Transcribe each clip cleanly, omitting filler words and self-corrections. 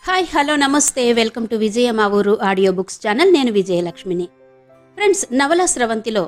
Hi hello నమస్తే welcome to విజయ మా ఊరు ఆడియో బుక్స్ ఛానల్. నేను విజయలక్ష్మిని. ఫ్రెండ్స్, నవల స్రవంతిలో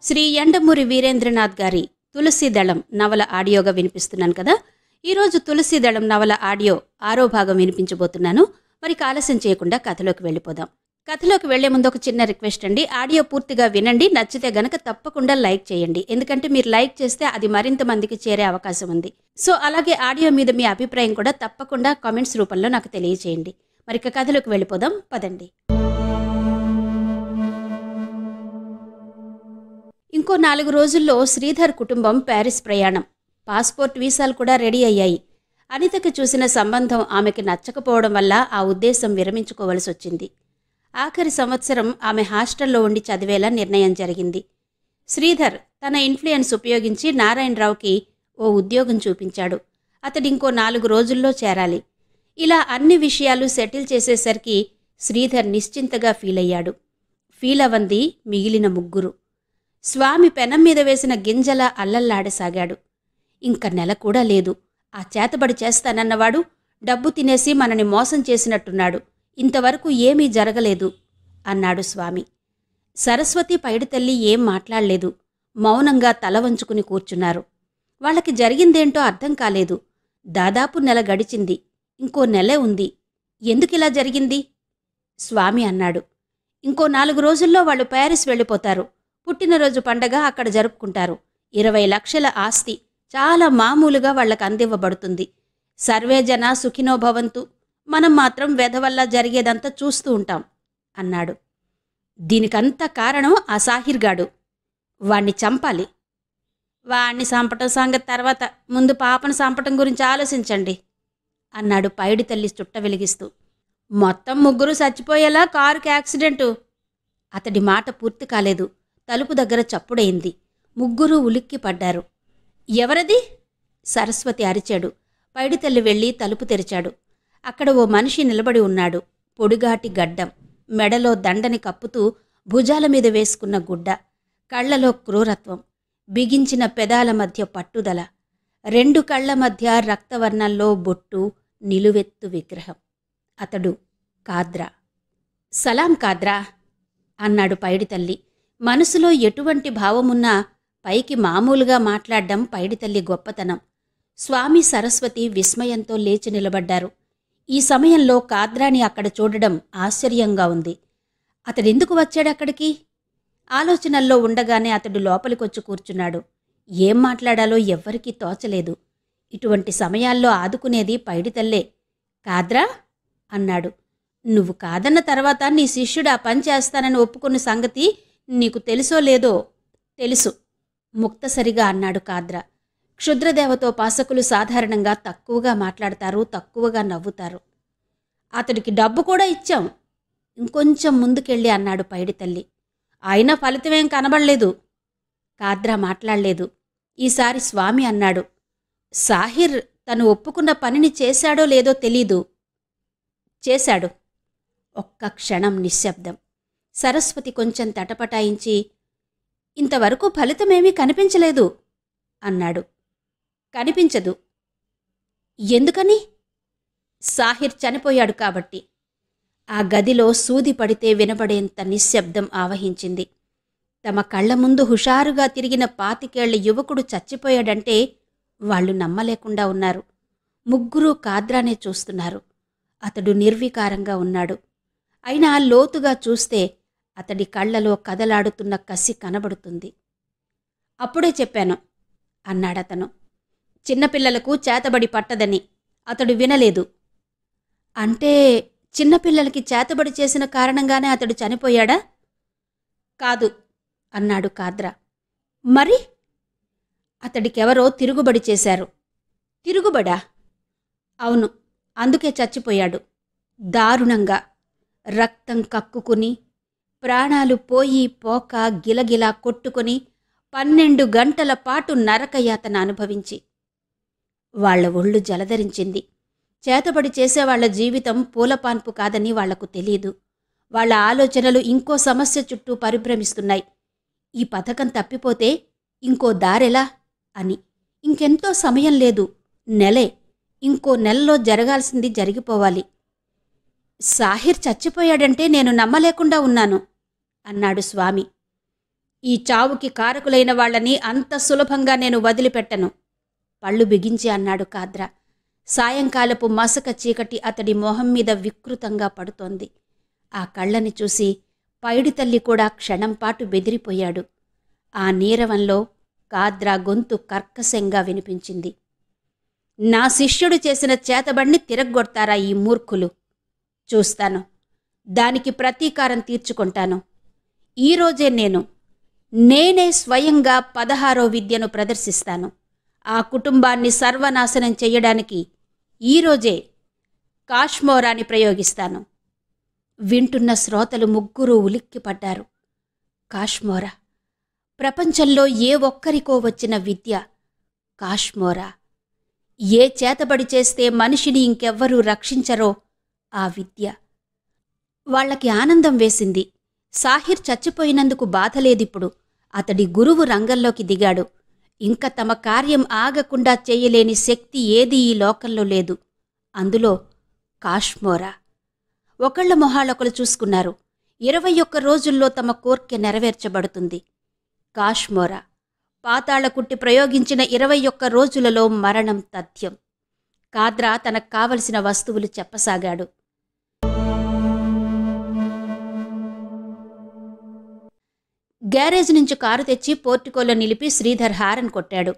శ్రీ యండమూరి వీరేంద్రనాథ్ గారి తులసీదళం నవల ఆడియోగా వినిపిస్తున్నాను కదా. ఈరోజు తులసీదళం నవల ఆడియో 6వ భాగం వినిపించబోతున్నాను. మరి ఆలస్యం చేయకుండా కథలోకి వెళ్ళిపోదాం. కథలోకి వెళ్లే ముందు ఒక చిన్న రిక్వెస్ట్ అండి. ఆడియో పూర్తిగా వినండి. నచ్చితే గనక తప్పకుండా లైక్ చేయండి. ఎందుకంటే మీరు లైక్ చేస్తే అది మరింత మందికి చేరే అవకాశం ఉంది. సో అలాగే ఆడియో మీద మీ అభిప్రాయం కూడా తప్పకుండా కామెంట్స్ రూపంలో నాకు తెలియచేయండి. మరి ఇక కథలోకి వెళ్ళిపోదాం పదండి. ఇంకో 4 రోజుల్లో శ్రీధర్ కుటుంబం ప్యారిస్ ప్రయాణం. పాస్పోర్ట్ వీసాలు కూడా రెడీ అయ్యాయి. అనితకి చూసిన సంబంధం ఆమెకి నచ్చకపోవడం వల్ల ఆ ఉద్దేశం విరమించుకోవలసి వచ్చింది. ఆఖరి సంవత్సరం ఆమె హాస్టల్లో ఉండి చదివేలా నిర్ణయం జరిగింది. శ్రీధర్ తన ఇన్ఫ్లుయెన్స్ ఉపయోగించి నారాయణరావుకి ఓ ఉద్యోగం చూపించాడు. అతడింకో 4 రోజుల్లో చేరాలి. ఇలా అన్ని విషయాలు సెటిల్ చేసేసరికి శ్రీధర్ నిశ్చింతగా ఫీలయ్యాడు. ఫీలవంది మిగిలిన ముగ్గురు. స్వామి పెనం మీద వేసిన గింజలా అల్లల్లాడసాగాడు. ఇంక నెల కూడా లేదు. ఆ చేతబడి చేస్తానన్నవాడు డబ్బు తినేసి మనని మోసం చేసినట్టున్నాడు. ఇంతవరకు ఏమీ జరగలేదు అన్నాడు స్వామి. సరస్వతి పైడితల్లి ఏం మాట్లాడలేదు. మౌనంగా తల వంచుకుని కూర్చున్నారు. వాళ్ళకి జరిగిందేంటో అర్థం కాలేదు. దాదాపు నెల గడిచింది. ఇంకో నెలే ఉంది. ఎందుకిలా జరిగింది? స్వామి అన్నాడు, ఇంకో 4 రోజుల్లో వాళ్ళు ప్యారిస్ వెళ్ళిపోతారు. పుట్టినరోజు పండగ అక్కడ జరుపుకుంటారు. 20 లక్షల ఆస్తి చాలా మామూలుగా వాళ్లకు అందివ్వబడుతుంది. సర్వేజన సుఖినో భవంతు. మనం మాత్రం వెధవల్లా జరిగేదంతా చూస్తూ ఉంటాం అన్నాడు. దీనికంతా కారణం ఆ సాహిర్గాడు. వాణ్ణి చంపాలి. వాణ్ణి చంపటం సంగతి తర్వాత, ముందు పాపను చంపటం గురించి ఆలోచించండి అన్నాడు పైడితల్లి చుట్ట వెలిగిస్తూ. మొత్తం ముగ్గురు చచ్చిపోయేలా కారుకి యాక్సిడెంటు. అతడి మాట పూర్తి కాలేదు. తలుపు దగ్గర చప్పుడైంది. ముగ్గురూ ఉలిక్కి పడ్డారు. ఎవరది? సరస్వతి అరిచాడు. పైడితల్లి వెళ్ళి తలుపు తెరిచాడు. అక్కడ ఓ మనిషి నిలబడి ఉన్నాడు. పొడిగాటి గడ్డం, మెడలో దండని కప్పుతూ భుజాల మీద వేసుకున్న గుడ్డ, కళ్లలో క్రూరత్వం, బిగించిన పెదాల మధ్య పట్టుదల, 2 కళ్ల మధ్య రక్తవర్ణంలో బొట్టు, నిలువెత్తు విగ్రహం. అతడు కాద్రా. సలాం కాద్రా అన్నాడు పైడితల్లి. మనసులో ఎటువంటి భావమున్నా పైకి మామూలుగా మాట్లాడ్డం పైడితల్లి గొప్పతనం. స్వామి సరస్వతి విస్మయంతో లేచి నిలబడ్డారు. ఈ సమయంలో కాద్రాని అక్కడ చూడడం ఆశ్చర్యంగా ఉంది. అతడెందుకు వచ్చాడక్కడికి? ఆలోచనల్లో ఉండగానే అతడు లోపలికొచ్చి కూర్చున్నాడు. ఏం మాట్లాడాలో ఎవ్వరికీ తోచలేదు. ఇటువంటి సమయాల్లో ఆదుకునేది పైడితల్లే. కాద్రా అన్నాడు. నువ్వు కాదన్న తర్వాత నీ శిష్యుడు ఆ పని చేస్తానని ఒప్పుకున్న సంగతి నీకు తెలుసో లేదో? తెలుసు ముక్తసరిగా అన్నాడు కాద్రా. క్షుద్రదేవతో పాసకులు సాధారణంగా తక్కువగా మాట్లాడతారు, తక్కువగా నవ్వుతారు. అతడికి డబ్బు కూడా ఇచ్చాం. ఇంకొంచెం ముందుకెళ్ళి అన్నాడు పైడితల్లి. అయినా ఫలితమేం కనబడలేదు. కాద్రా మాట్లాడలేదు. ఈసారి స్వామి అన్నాడు, సాహిర్ తను ఒప్పుకున్న పనిని చేశాడో లేదో తెలీదు. చేశాడు. ఒక్క క్షణం నిశ్శబ్దం. సరస్వతి కొంచెం తటపటాయించి, ఇంతవరకు ఫలితమేమీ కనిపించలేదు అన్నాడు. కనిపించదు. ఎందుకని? సాహిర్ చనిపోయాడు కాబట్టి. ఆ గదిలో సూది పడితే వినబడేంత నిశ్శబ్దం ఆవహించింది. తమ కళ్ల ముందు హుషారుగా తిరిగిన 25 ఏళ్ల యువకుడు చచ్చిపోయాడంటే వాళ్లు నమ్మలేకుండా ఉన్నారు. ముగ్గురూ కాద్రానే చూస్తున్నారు. అతడు నిర్వికారంగా ఉన్నాడు. అయినా లోతుగా చూస్తే అతడి కళ్లలో కదలాడుతున్న కసి కనబడుతుంది. అప్పుడే చెప్పాను అన్నాడతను. చిన్నపిల్లలకు చేతబడి పట్టదని. అతడు వినలేదు. అంటే చిన్నపిల్లలకి చేతబడి చేసిన కారణంగానే అతడు చనిపోయాడా? కాదు అన్నాడు కాద్రా. మరి? అతడికెవరో తిరుగుబడి చేశారు. తిరుగుబడా? అవును, అందుకే చచ్చిపోయాడు. దారుణంగా రక్తం కక్కుకుని, ప్రాణాలు పోయి పోక గిలగిలా కొట్టుకుని 12 గంటల పాటు నరకయాతన అనుభవించి. వాళ్ల ఒళ్ళు జలధరించింది. చేతబడి చేసేవాళ్ల జీవితం పూలపాన్పు కాదని వాళ్లకు తెలీదు. వాళ్ల ఆలోచనలు ఇంకో సమస్య చుట్టూ పరిభ్రమిస్తున్నాయి. ఈ పథకం తప్పిపోతే ఇంకో దారెలా అని. ఇంకెంతో సమయం లేదు. నెలే. ఇంకో నెలలో జరగాల్సింది జరిగిపోవాలి. సాహిర్ చచ్చిపోయాడంటే నేను నమ్మలేకుండా ఉన్నాను అన్నాడు స్వామి. ఈ చావుకి కారకులైన వాళ్ళని అంత సులభంగా నేను వదిలిపెట్టను పళ్ళు బిగించి అన్నాడు కాద్రా. సాయంకాలపు మసక చీకటి అతడి మొహం మీద వికృతంగా పడుతోంది. ఆ కళ్ళని చూసి పైడితల్లి కూడా క్షణంపాటు బెదిరిపోయాడు. ఆ నీరవంలో కాద్రా గొంతు కర్కశంగా వినిపించింది. నా శిష్యుడు చేసిన చేతబడిని తిరగ్గొడతారా ఈ మూర్ఖులు? చూస్తాను, దానికి ప్రతీకారం తీర్చుకుంటాను. ఈరోజే నేనే స్వయంగా 16వ విద్యను ప్రదర్శిస్తాను. ఆ కుటుంబాన్ని సర్వనాశనం చెయ్యడానికి ఈరోజే కాష్మోరాని ప్రయోగిస్తాను. వింటున్న శ్రోతలు ముగ్గురూ ఉలిక్కిపడ్డారు. కాష్మోరా, ప్రపంచంలో ఏ ఒక్కరికో వచ్చిన విద్య కాష్మోరా. ఏ చేతబడి చేస్తే మనిషిని ఇంకెవ్వరూ రక్షించరో ఆ విద్య. వాళ్లకి ఆనందం వేసింది. సాహిర్ చచ్చిపోయినందుకు బాధలేదిప్పుడు. అతడి గురువు రంగంలోకి దిగాడు. ఇంక తమ కార్యం ఆగకుండా చెయ్యలేని శక్తి ఏదీ ఈ లోకంలో లేదు. అందులో కాష్మోరా. ఒకళ్ల మొహాలొకలు చూసుకున్నారు. 21 రోజుల్లో తమ కోర్కె నెరవేర్చబడుతుంది. కాష్మోరా పాతాళకుట్టి ప్రయోగించిన 21 రోజులలో మరణం తథ్యం. కాద్రా తనకు కావలసిన వస్తువులు చెప్పసాగాడు. గ్యారేజ్ నుంచి కారు తెచ్చి పోర్టికోలో నిలిపి శ్రీధర్ హారన్ కొట్టాడు.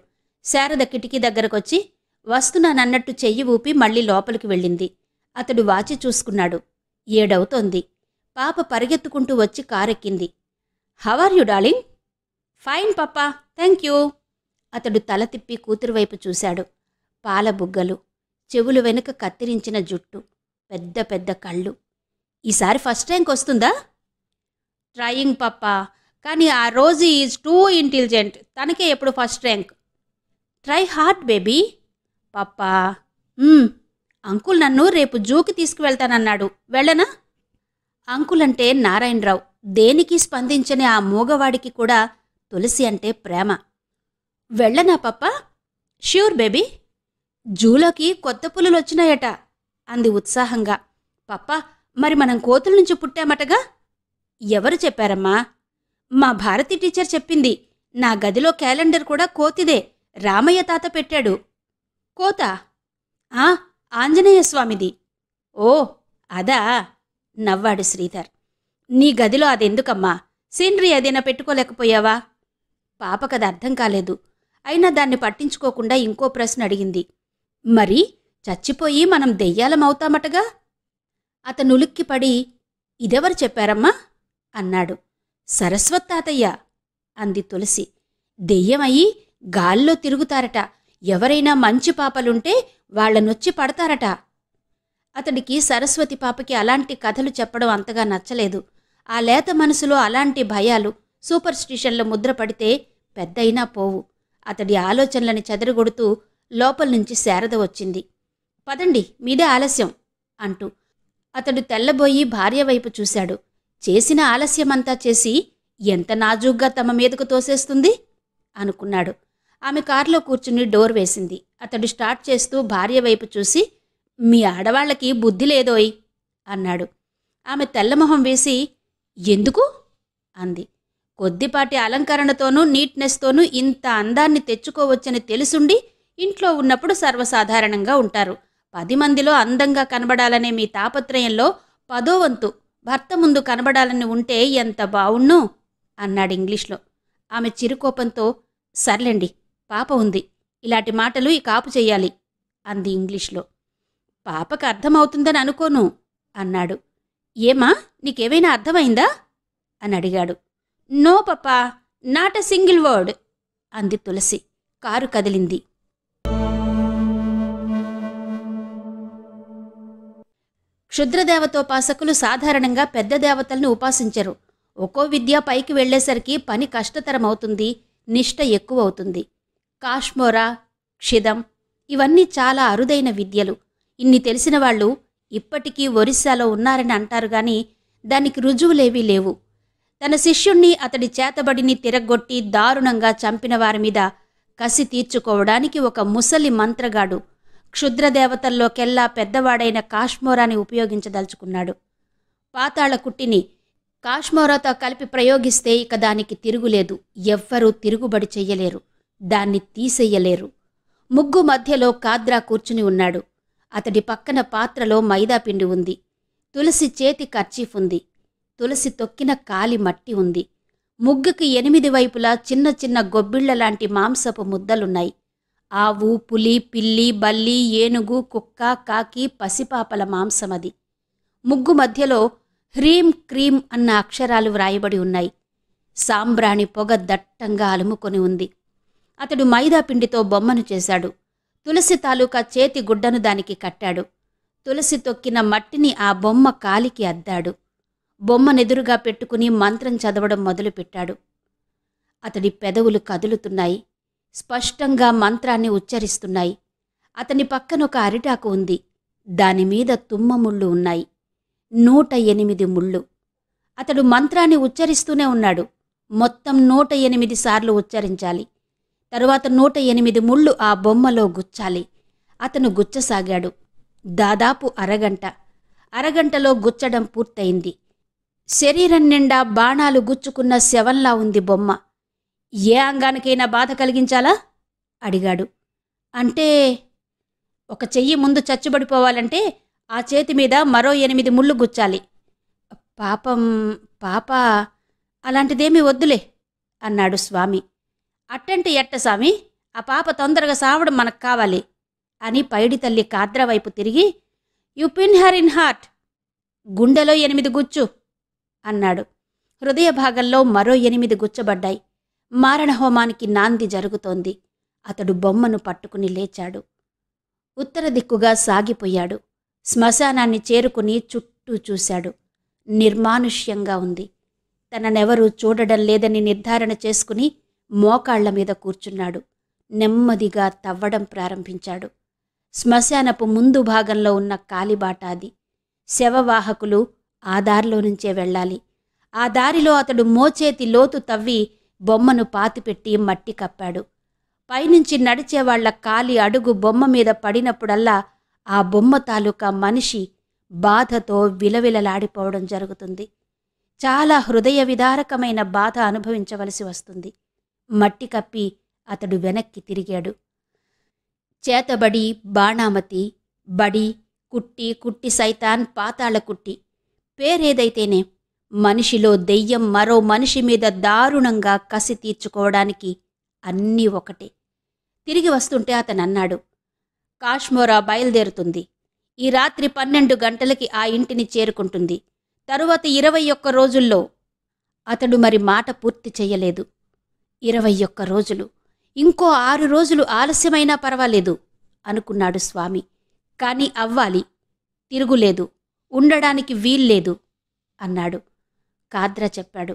శారద కిటికీ దగ్గరకొచ్చి వస్తున్నానన్నట్టు చెయ్యి ఊపి మళ్లీ లోపలికి వెళ్ళింది. అతడు వాచి చూసుకున్నాడు. 7 అవుతోంది. పాప పరిగెత్తుకుంటూ వచ్చి కారెక్కింది. How are you darling? Fine papa, thank you. అతడు తల తిప్పి కూతురు వైపు చూశాడు. పాల బుగ్గలు, చెవులు వెనుక కత్తిరించిన జుట్టు, పెద్ద పెద్ద కళ్ళు. ఈసారి ఫస్ట్ ర్యాంక్ వస్తుందా? ట్రయింగ్ పప్పా, కానీ ఆ రోజీ ఈజ్ టూ ఇంటెలిజెంట్. తనకే ఎప్పుడు first rank. Try hard baby. Papa, uncle నన్ను రేపు జూకి తీసుకువెళ్తానన్నాడు. వెళ్ళనా? అంకుల్ అంటే నారాయణరావు. దేనికి స్పందించని ఆ మూగవాడికి కూడా తులసి అంటే ప్రేమ. వెళ్ళనా పప్పా? Sure baby. జూలోకి కొత్త పులులొచ్చినాయట అంది ఉత్సాహంగా. పప్పా, మరి మనం కోతుల నుంచి పుట్టామటగా? ఎవరు చెప్పారమ్మా? మా భారతి టీచర్ చెప్పింది. నా గదిలో క్యాలెండర్ కూడా కోతిదే. రామయ్య తాత పెట్టాడు. కోత? ఆంజనేయ స్వామిది. ఓ అదా, నవ్వాడు శ్రీధర్. నీ గదిలో అదెందుకమ్మా? సీనరీ ఏదైనా పెట్టుకోలేకపోయావా? పాపకది అర్థం కాలేదు. అయినా దాన్ని పట్టించుకోకుండా ఇంకో ప్రశ్న అడిగింది. మరి చచ్చిపోయి మనం దెయ్యాలమవుతామటగా? అతనులిక్కిపడి ఇదెవరు చెప్పారమ్మా అన్నాడు. సరస్వత్ తాతయ్య అంది తులసి. దెయ్యమయ్యి గాల్లో తిరుగుతారట. ఎవరైనా మంచి పాపలుంటే వాళ్లనొచ్చి పడతారట. అతడికి సరస్వతి పాపకి అలాంటి కథలు చెప్పడం అంతగా నచ్చలేదు. ఆ లేత మనసులో అలాంటి భయాలు, సూపర్ స్టిషన్లు ముద్రపడితే పెద్దయినా పోవు. అతడి ఆలోచనలని చెదరగొడుతూ లోపల్నుంచి శారద వచ్చింది. పదండి, మీదే ఆలస్యం అంటూ. అతడు తెల్లబోయి భార్యవైపు చూశాడు. చేసిన ఆలస్యమంతా చేసి ఎంత నాజూగ్గా తమ మీదకు తోసేస్తుంది అనుకున్నాడు. ఆమె కారులో కూర్చుని డోర్ వేసింది. అతడు స్టార్ట్ చేస్తూ భార్యవైపు చూసి, మీ ఆడవాళ్లకి బుద్ధి లేదోయ్ అన్నాడు. ఆమె తెల్లమొహం వేసి, ఎందుకు అంది. కొద్దిపాటి అలంకరణతోనూ నీట్నెస్తోనూ ఇంత అందాన్ని తెచ్చుకోవచ్చని తెలుసుండి ఇంట్లో ఉన్నప్పుడు సర్వసాధారణంగా ఉంటారు. 10 మందిలో అందంగా కనబడాలనే మీ తాపత్రయంలో 10వ వంతు భర్త ముందు కనబడాలని ఉంటే ఎంత బావుణ్ణు అన్నాడు ఇంగ్లీష్లో. ఆమె చిరుకోపంతో, సర్లేండి, పాప ఉంది, ఇలాంటి మాటలు ఈ కాపు చెయ్యాలి అంది ఇంగ్లీష్లో. పాపకు అర్థమవుతుందని అనుకోను అన్నాడు. ఏమా, నీకేమైనా అర్థమైందా అని అడిగాడు. No papa, not a single word అంది తులసి. కారు కదిలింది. క్షుద్రదేవతోపాసకులు సాధారణంగా పెద్ద దేవతల్ని ఉపాసించరు. ఒక్కో విద్య పైకి వెళ్లేసరికి పని కష్టతరమవుతుంది, నిష్ఠ ఎక్కువవుతుంది. కాష్మోరా, క్షిదం ఇవన్నీ చాలా అరుదైన విద్యలు. ఇన్ని తెలిసిన వాళ్ళు ఇప్పటికీ ఒరిస్సాలో ఉన్నారని అంటారు గాని దానికి రుజువులేవీ లేవు. తన శిష్యుణ్ణి, అతడి చేతబడిని తిరగ్గొట్టి దారుణంగా చంపిన వారి మీద కసి తీర్చుకోవడానికి ఒక ముసలి మంత్రగాడు క్షుద్రదేవతల్లోకెల్లా పెద్దవాడైన కాష్మోరాని ఉపయోగించదలుచుకున్నాడు. పాతాళ కుట్టిని కాష్మోరాతో కలిపి ప్రయోగిస్తే ఇక దానికి తిరుగులేదు. ఎవ్వరూ తిరుగుబడి చెయ్యలేరు. దాన్ని తీసెయ్యలేరు. ముగ్గు మధ్యలో కాద్రా కూర్చుని ఉన్నాడు. అతడి పక్కన పాత్రలో మైదాపిండి ఉంది. తులసి చేతి కర్చీఫ్ ఉంది. తులసి తొక్కిన కాలి మట్టి ఉంది. ముగ్గుకి 8 వైపులా చిన్న చిన్న గొబ్బిళ్లలాంటి మాంసపు ముద్దలున్నాయి. ఆవు, పులి, పిల్లి, బల్లి, ఏనుగు, కుక్క, కాకి, పసిపాపల మాంసమది. ముగ్గు మధ్యలో హ్రీం క్రీం అన్న అక్షరాలు వ్రాయబడి ఉన్నాయి. సాంబ్రాణి పొగ దట్టంగా అలుముకొని ఉంది. అతడు మైదాపిండితో బొమ్మను చేశాడు. తులసి తాలూకా చేతి గుడ్డను దానికి కట్టాడు. తులసి తొక్కిన మట్టిని ఆ బొమ్మ కాలికి అద్దాడు. బొమ్మనెదురుగా పెట్టుకుని మంత్రం చదవడం మొదలుపెట్టాడు. అతడి పెదవులు కదులుతున్నాయి. స్పష్టంగా మంత్రాన్ని ఉచ్చరిస్తున్నాయి. అతని పక్కనొక అరిటాకు ఉంది. దానిమీద తుమ్మముళ్ళు ఉన్నాయి. 108 ముళ్ళు. అతడు మంత్రాన్ని ఉచ్చరిస్తూనే ఉన్నాడు. మొత్తం 108 సార్లు ఉచ్చరించాలి. తరువాత 108 ముళ్ళు ఆ బొమ్మలో గుచ్చాలి. అతను గుచ్చసాగాడు. దాదాపు అరగంటలో గుచ్చడం పూర్తయింది. శరీరం నిండా బాణాలు గుచ్చుకున్న శవంలా ఉంది బొమ్మ. ఏ అంగానికైనా బాధ కలిగించాలా? అడిగాడు. అంటే ఒక చెయ్యి ముందు చచ్చుబడిపోవాలంటే ఆ చేతి మీద మరో 8 ముళ్ళు గుచ్చాలి. పాప అలాంటిదేమీ వద్దులే అన్నాడు స్వామి. అట్టంటే ఎట్ట స్వామి? ఆ పాప తొందరగా సావడం మనకు కావాలి అని పైడి తల్లి కాద్ర వైపు తిరిగి, you pin her in heart, గుండెలో 8 గుచ్చు అన్నాడు. హృదయ భాగంలో మరో 8 గుచ్చబడ్డాయి. మారణహోమానికి నాంది జరుగుతోంది. అతడు బొమ్మను పట్టుకుని లేచాడు. ఉత్తర దిక్కుగా సాగిపోయాడు. శ్మశానాన్ని చేరుకుని చుట్టూ చూశాడు. నిర్మానుష్యంగా ఉంది. తననెవరూ చూడడం లేదని నిర్ధారణ చేసుకుని మోకాళ్ల మీద కూర్చున్నాడు. నెమ్మదిగా తవ్వడం ప్రారంభించాడు. శ్మశానపు ముందు భాగంలో ఉన్న కాలిబాట అది. శవవాహకులు ఆ దారిలో నుంచే వెళ్ళాలి. ఆ దారిలో అతడు మోచేతి లోతు తవ్వి బొమ్మను పాతిపెట్టి మట్టి కప్పాడు. పైనుంచి నడిచేవాళ్ల కాలి అడుగు బొమ్మ మీద పడినప్పుడల్లా ఆ బొమ్మ తాలూకా మనిషి బాధతో విలవిలలాడిపోవడం జరుగుతుంది. చాలా హృదయ విదారకమైన బాధ అనుభవించవలసి వస్తుంది. మట్టి కప్పి అతడు వెనక్కి తిరిగాడు. చేతబడి, బాణామతి, బడి, కుట్టి సైతాన్, పాతాళ కుట్టి పేరేదైతేనే మనిషిలో దెయ్యం మరో మనిషి మీద దారుణంగా కసి తీర్చుకోవడానికి అన్నీ ఒకటే. తిరిగి వస్తుంటే అతనన్నాడు, కాష్మోరా బయలుదేరుతుంది. ఈ రాత్రి 12 గంటలకి ఆ ఇంటిని చేరుకుంటుంది. తరువాత 21 రోజుల్లో. అతడు మరి మాట పూర్తి చెయ్యలేదు. 21 రోజులు, ఇంకో 6 రోజులు ఆలస్యమైనా పర్వాలేదు అనుకున్నాడు స్వామి. కాని అవ్వాలి, తిరుగులేదు, ఉండడానికి వీల్లేదు అన్నాడు. కాద్ర చెప్పాడు,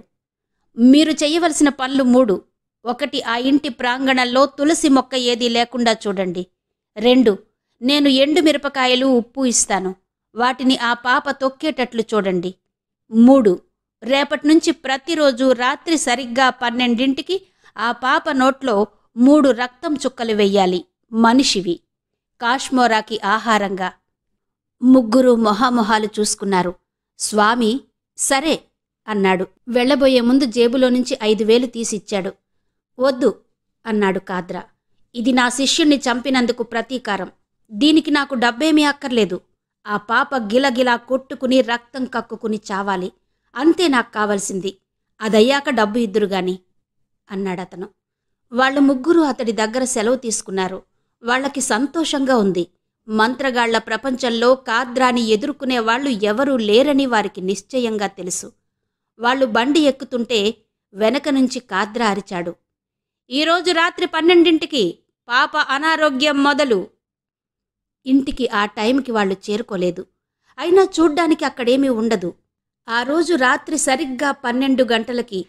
మీరు చెయ్యవలసిన పనులు 3. 1, ఆ ఇంటి ప్రాంగణంలో తులసి మొక్క ఏదీ లేకుండా చూడండి. 2, నేను ఎండు మిరపకాయలు, ఉప్పు ఇస్తాను. వాటిని ఆ పాప తొక్కేటట్లు చూడండి. 3, రేపటినుంచి ప్రతిరోజు రాత్రి సరిగ్గా 12ంటికి ఆ పాప నోట్లో 3 రక్తం చుక్కలు వెయ్యాలి, మనిషివి, కాష్మోరాకి ఆహారంగా. ముగ్గురు మొహామొహాలు చూసుకున్నారు. స్వామి సరే అన్నాడు. వెళ్లబోయే ముందు జేబులో నుంచి 5,000 తీసిచ్చాడు. వద్దు అన్నాడు కాద్ర. ఇది నా శిష్యుణ్ణి చంపినందుకు ప్రతీకారం. దీనికి నాకు డబ్బేమీ అక్కర్లేదు. ఆ పాప గిలగిలా కొట్టుకుని రక్తం కక్కుకుని చావాలి, అంతే నాకు కావలసింది. అదయ్యాక డబ్బు ఇద్దురుగాని అన్నాడతను. వాళ్ళు ముగ్గురు అతడి దగ్గర సెలవు తీసుకున్నారు. వాళ్లకి సంతోషంగా ఉంది. మంత్రగాళ్ల ప్రపంచంలో కాద్రాని ఎదుర్కొనేవాళ్లు ఎవరూ లేరని వారికి నిశ్చయంగా తెలుసు. వాళ్ళు బండి ఎక్కుతుంటే వెనక నుంచి కాద్ర అరిచాడు, ఈరోజు రాత్రి 12ంటికి పాప అనారోగ్యం మొదలు. ఇంటికి ఆ టైంకి వాళ్ళు చేరుకోలేదు. అయినా చూడ్డానికి అక్కడేమీ ఉండదు. ఆ రోజు రాత్రి సరిగ్గా 12 గంటలకి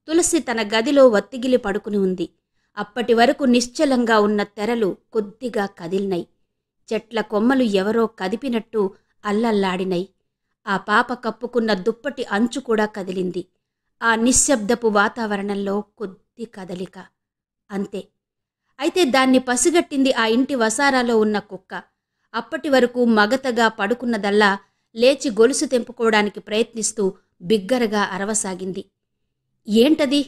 తులసి తన గదిలో వత్తిగిలి పడుకుని ఉంది. అప్పటి వరకు నిశ్చలంగా ఉన్న తెరలు కొద్దిగా కదిలినై. చెట్ల కొమ్మలు ఎవరో కదిపినట్టు అల్లల్లాడినై. ఆ పాప కప్పుకున్న దుప్పటి అంచు కూడా కదిలింది. ఆ నిశ్శబ్దపు వాతావరణంలో కొద్ది కదలిక, అంతే. అయితే దాన్ని పసిగట్టింది ఆ ఇంటి వసారాలో ఉన్న కుక్క. అప్పటి వరకు మగతగా పడుకున్నదల్లా లేచి గొలుసు తెంపుకోవడానికి ప్రయత్నిస్తూ బిగ్గరగా అరవసాగింది. ఏంటది?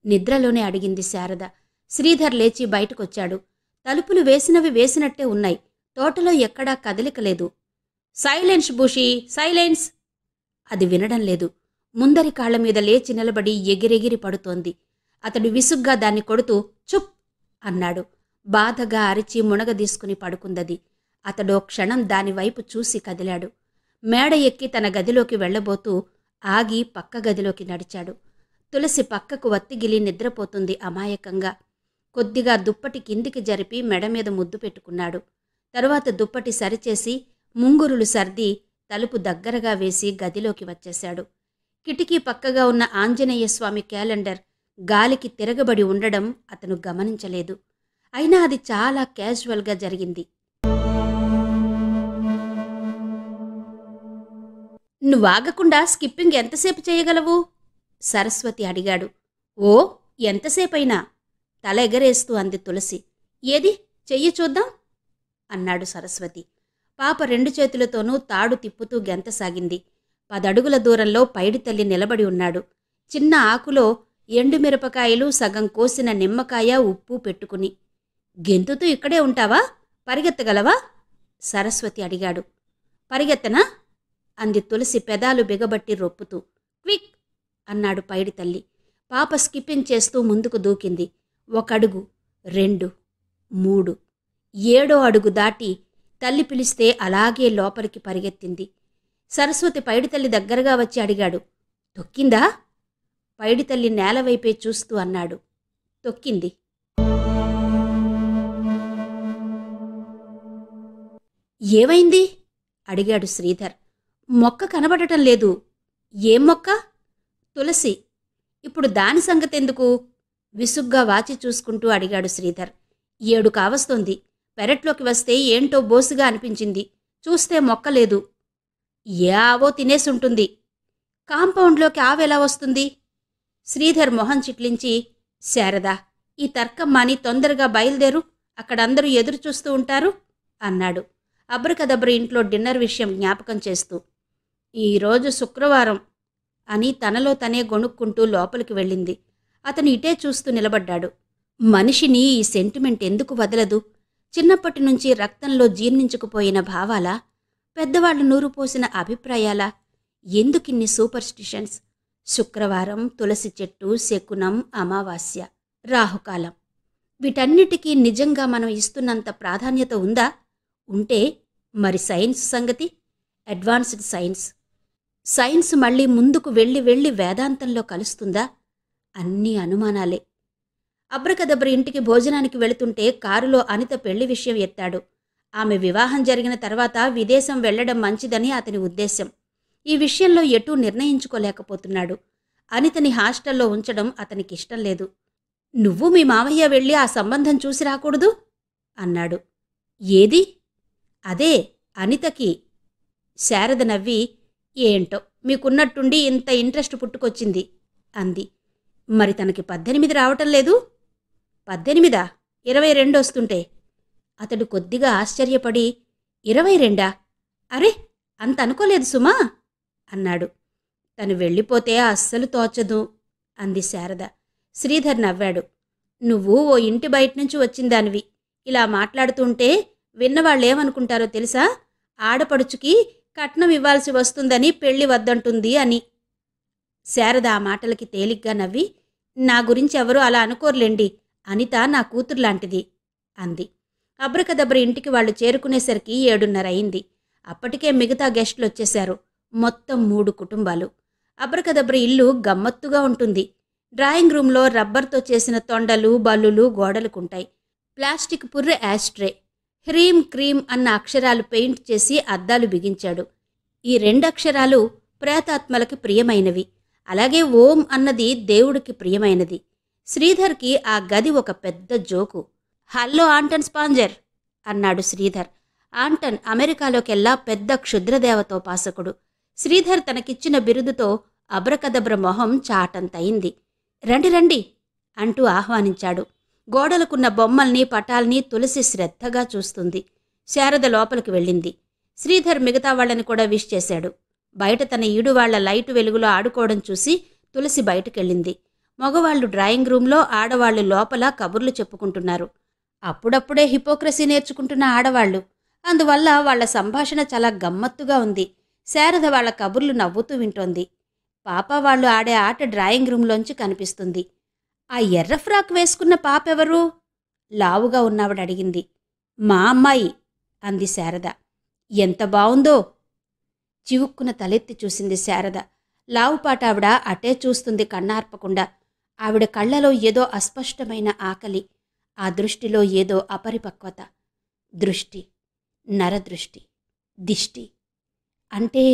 నిద్రలోనే అడిగింది శారద. శ్రీధర్ లేచి బయటకొచ్చాడు. తలుపులు వేసినవి వేసినట్టే ఉన్నాయి. తోటలో ఎక్కడా కదలిక లేదు. Silence bushy, silence! అది వినడం లేదు. ముందరి కాళ్ల మీద లేచి నిలబడి ఎగిరెగిరి పడుతోంది. అతడు విసుగ్గా దాన్ని కొడుతూ చుప్ అన్నాడు. బాధగా అరిచి మునగదీసుకుని పడుకుందది. అతడో క్షణం దానివైపు చూసి కదిలాడు. మేడ ఎక్కి తన గదిలోకి వెళ్లబోతూ ఆగి పక్క గదిలోకి నడిచాడు. తులసి పక్కకు వత్తిగిలి నిద్రపోతుంది అమాయకంగా. కొద్దిగా దుప్పటి కిందికి జరిపి మెడ మీద ముద్దు పెట్టుకున్నాడు. తరువాత దుప్పటి సరిచేసి ముంగురులు సర్ది తలుపు దగ్గరగా వేసి గదిలోకి వచ్చేశాడు. కిటికీ పక్కగా ఉన్న ఆంజనేయస్వామి క్యాలెండర్ గాలికి తిరగబడి ఉండడం అతను గమనించలేదు. అయినా అది చాలా క్యాజువల్గా జరిగింది. నువ్వాగకుండా స్కిప్పింగ్ ఎంతసేపు చేయగలవు? సరస్వతి అడిగాడు. ఓ, ఎంతసేపైనా, తల ఎగరేస్తూ అంది తులసి. ఏది, చెయ్యి చూద్దాం అన్నాడు సరస్వతి. పాప 2 చేతులతోనూ తాడు తిప్పుతూ గెంతసాగింది. 10 అడుగుల దూరంలో పైడితల్లి నిలబడి ఉన్నాడు. చిన్న ఆకులో ఎండుమిరపకాయలు, సగం కోసిన నిమ్మకాయ, ఉప్పు పెట్టుకుని. గెంతుతూ ఇక్కడే ఉంటావా? పరిగెత్తగలవా? సరస్వతి అడిగాడు. పరిగెత్తనా? అంది తులసి పెదాలు బిగబట్టి రొప్పుతూ. క్విక్ అన్నాడు పైడితల్లి. పాప స్కిప్పింగ్ చేస్తూ ముందుకు దూకింది. 1 అడుగు, 2, 3, 7వ అడుగు దాటి తల్లి పిలిస్తే అలాగే లోపలికి పరిగెత్తింది. సరస్వతి పైడితల్లి దగ్గరగా వచ్చి అడిగాడు. తొక్కిందా? పైడితల్లి నేలవైపే చూస్తూ అన్నాడు. తొక్కింది. ఏమైంది? అడిగాడు శ్రీధర్. మొక్క కనబడటం లేదు. ఏం మొక్క? తులసి. ఇప్పుడు దాని సంగతెందుకు? విసుగ్గా వాచి చూసుకుంటూ అడిగాడు శ్రీధర్. 7 కావస్తోంది. పెరట్లోకి వస్తే ఏంటో బోసుగా అనిపించింది. చూస్తే మొక్కలేదు. ఏ ఆవో తినేసుంటుంది. కాంపౌండ్లోకి ఆవెలా వస్తుంది? శ్రీధర్ మొహం చిట్లించి, శారదా, ఈ తర్కం మాని తొందరగా బయలుదేరు, అక్కడందరూ ఎదురు చూస్తూ ఉంటారు అన్నాడు. అబ్రకదబ్ర ఇంట్లో డిన్నర్ విషయం జ్ఞాపకం చేస్తూ. ఈరోజు శుక్రవారం అని తనలో తనే గొణుక్కుంటూ లోపలికి వెళ్ళింది. అతను ఇటే చూస్తూ నిలబడ్డాడు. మనిషిని ఈ సెంటిమెంట్ ఎందుకు వదలదు? చిన్నప్పటి నుంచి రక్తంలో జీర్ణించుకుపోయిన భావాలా? పెద్దవాళ్లు నూరుపోసిన అభిప్రాయాలా? ఎందుకిన్ని సూపర్స్టిషన్స్? శుక్రవారం, తులసి చెట్టు, శకునం, అమావాస్య, రాహుకాలం, వీటన్నిటికీ నిజంగా మనం ఇస్తున్నంత ప్రాధాన్యత ఉందా? ఉంటే మరి సైన్స్ సంగతి? అడ్వాన్స్డ్ సైన్స్ మళ్ళీ ముందుకు వెళ్ళి వెళ్ళి వేదాంతంలో కలుస్తుందా? అన్నీ అనుమానాలే. అబ్రకదబ్ర ఇంటికి భోజనానికి వెళుతుంటే కారులో అనిత పెళ్లి విషయం ఎత్తాడు. ఆమె వివాహం జరిగిన తర్వాత విదేశం వెళ్లడం మంచిదని అతని ఉద్దేశం. ఈ విషయంలో ఎటూ నిర్ణయించుకోలేకపోతున్నాడు. అనితని హాస్టల్లో ఉంచడం అతనికిష్టం లేదు. నువ్వు మీ మావయ్య వెళ్ళి ఆ సంబంధం చూసి రాకూడదు అన్నాడు. ఏది? అదే అనితకి. శారద నవ్వి, ఏంటో మీకున్నట్టుండి ఇంత ఇంట్రెస్ట్ పుట్టుకొచ్చింది అంది. మరి తనకి 18 రావటం లేదు? 18? 22 వస్తుంటే. అతడు కొద్దిగా ఆశ్చర్యపడి, 22? అరే, అంత అనుకోలేదు సుమా అన్నాడు. తను వెళ్ళిపోతే అస్సలు తోచదు అంది శారద. శ్రీధర్ నవ్వాడు. నువ్వు ఓ ఇంటి బయటనుంచి వచ్చిందానివి. ఇలా మాట్లాడుతుంటే విన్నవాళ్ళేమనుకుంటారో తెలుసా? ఆడపడుచుకి కట్నం ఇవ్వాల్సి వస్తుందని పెళ్లి వద్దంటుంది అని. శారద ఆ మాటలకి తేలిగ్గా నవ్వి, నా గురించి ఎవరూ అలా అనుకోర్లేండి, అనిత నా కూతురులాంటిది అంది. అబ్రకదబ్ర ఇంటికి వాళ్ళు చేరుకునేసరికి 7:30 అయింది. అప్పటికే మిగతా గెస్టులు వచ్చేశారు. మొత్తం 3 కుటుంబాలు. అబ్రకదబ్ర ఇల్లు గమ్మత్తుగా ఉంటుంది. డ్రాయింగ్ రూంలో రబ్బర్తో చేసిన తొండలు, బల్లులు గోడలకుంటాయి. ప్లాస్టిక్ పుర్రె యాస్ట్రే, హ్రీమ్ క్రీమ్ అన్న అక్షరాలు పెయింట్ చేసి అద్దాలు బిగించాడు. ఈ 2 అక్షరాలు ప్రేతాత్మలకి ప్రియమైనవి. అలాగే ఓం అన్నది దేవుడికి ప్రియమైనది. శ్రీధర్కి ఆ గది ఒక పెద్ద జోకు. హల్లో ఆంటన్ స్పాంజర్ అన్నాడు శ్రీధర్. ఆంటన్ అమెరికాలోకెల్లా పెద్ద క్షుద్రదేవతోపాసకుడు. శ్రీధర్ తనకిచ్చిన బిరుదుతో అబ్రకదబ్ర మొహం చాటంతయింది. రండి రండి అంటూ ఆహ్వానించాడు. గోడలకున్న బొమ్మల్ని, పటాల్ని తులసి శ్రద్ధగా చూస్తుంది. శారద లోపలికి వెళ్ళింది. శ్రీధర్ మిగతా వాళ్ళని కూడా విష్ చేశాడు. బయట తన ఈడువాళ్ల లైటు వెలుగులో ఆడుకోవడం చూసి తులసి బయటకెళ్ళింది. మగవాళ్లు డ్రాయింగ్ రూంలో, ఆడవాళ్లు లోపల కబుర్లు చెప్పుకుంటున్నారు. అప్పుడప్పుడే హిపోక్రసీ నేర్చుకుంటున్న ఆడవాళ్లు. అందువల్ల వాళ్ల సంభాషణ చాలా గమ్మత్తుగా ఉంది. శారద వాళ్ల కబుర్లు నవ్వుతూ వింటోంది. పాప వాళ్ళు ఆడే ఆట డ్రాయింగ్ రూంలోంచి కనిపిస్తుంది. ఆ ఎర్ర ఫ్రాక్ వేసుకున్న పాపెవరు? లావుగా ఉన్నవాడడిగింది. మా అమ్మాయి అంది శారద. ఎంత బావుందో! చివుక్కున తలెత్తి చూసింది శారద. లావుపాటావిడ అటే చూస్తుంది కన్నార్పకుండా. ఆవిడ కళ్లలో ఏదో అస్పష్టమైన ఆకలి, ఆ దృష్టిలో ఏదో అపరిపక్వత. దృష్టి, నరదృష్టి, దిష్టి అంటే